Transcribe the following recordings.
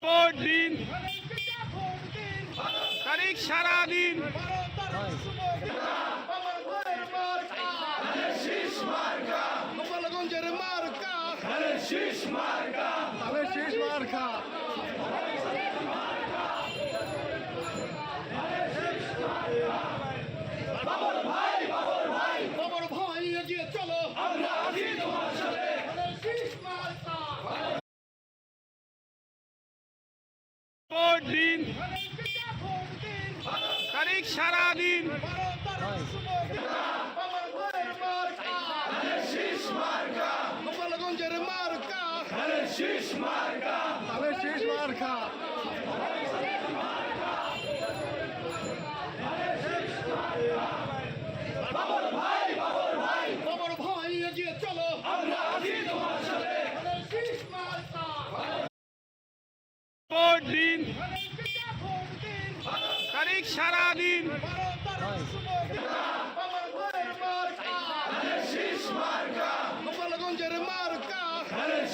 Vote দিন, তারিখ সারাদিন গোপালগঞ্জের মার্কা শীষ মার্কা শীষ মার্কা বাবর ভাই এগিয়ে চলো, আমরা আছি তোমার সাথে শীষ মার্কা। ভোট দিন, তারিখ সারাদিন গোপালগঞ্জের মার্কা শীষ মার্কা শীষ মার্কা বাবর ভাই এগিয়ে চলো, আমরা আছি তোমার সাথে শীষ মার্কা। ভোট দিন, তারিখ সারাদিন গোপালগঞ্জের মার্কা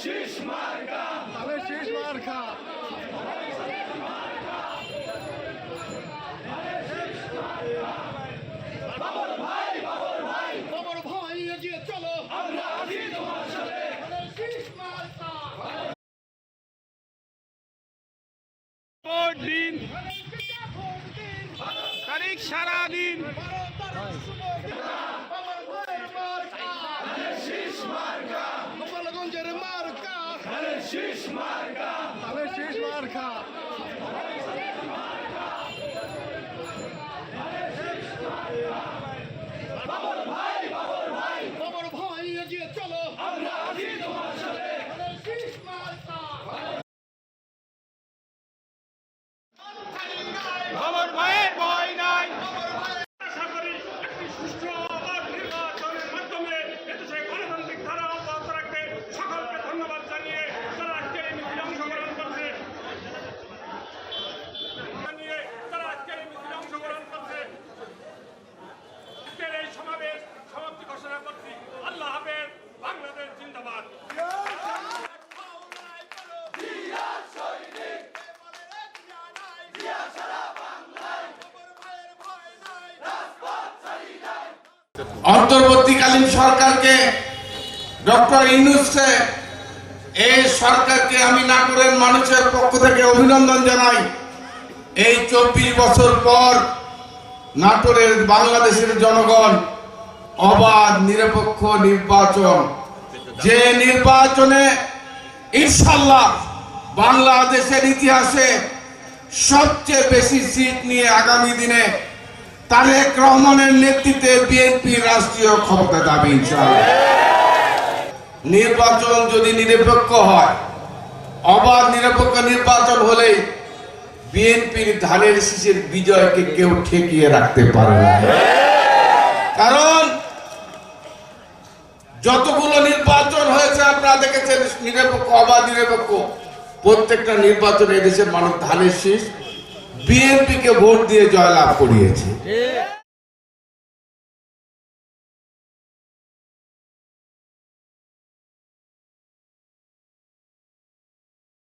শীষ মার্কা শীষ মার্কা বাবর ভাই এগিয়ে চলো, আমরা আছি তোমার সাথে শীষ মার্কা। ভোট দিন, তারিখ সারাদিন গোপালগঞ্জের মার্কা শীষ মার্কা শীষ মার্কা বাবর ভাই এগিয়ে চলো, আমরা আছি তোমার সাথে শীষ মার্কা। বাবর ভাইয়ের ভয় নাই, আশা করি একটি সুষ্ঠু অবাধ নির্বাচনের মাধ্যমে এদেশে গণতান্ত্রিক ধারা অব্যাহত রাখবে। সকলকে ধন্যবাদ জানিয়ে তারা আজকের এই মিছিলে অংশগ্রহণ করছে আজকের এই সমাবেশ সমাপ্তি ঘোষণা করছি। আল্লাহ হাফেজ। বাংলাদেশ জিন্দাবাদ। অন্তর্বর্তীকালীন সরকারকে ডক্টর ইউনূসকে এই সরকারকে আমি নাটোরের মানুষের পক্ষ থেকে অভিনন্দন জানাই। এই 24 বছর পর নাটোরের বাংলাদেশের জনগণ অবাধ নিরপেক্ষ নির্বাচন, যে নির্বাচনে ইনশাআল্লাহ বাংলাদেশের ইতিহাসে সবচেয়ে বেশি সিট নিয়ে আগামী দিনে তারেক রহমানের নেতৃত্বে বিএনপি রাষ্ট্রীয় ক্ষমতা দাবি ইনশাআল্লাহ। নির্বাচন যদি নিরপেক্ষ হয়, অবাধ নিরপেক্ষ নির্বাচন হলে বিএনপির ধানের শীষের বিজয়কে কেউ ঠেকিয়ে রাখতে পারে না। কারণ যতগুলো নির্বাচন হয়েছে আপনারা দেখেছেন, নিরপেক্ষ অবাধ নিরপেক্ষ প্রত্যেকটা নির্বাচনে এদেশের মানুষ ধানের শীষ বিএনপিকে ভোট দিয়ে জয়লাভ করিয়েছে।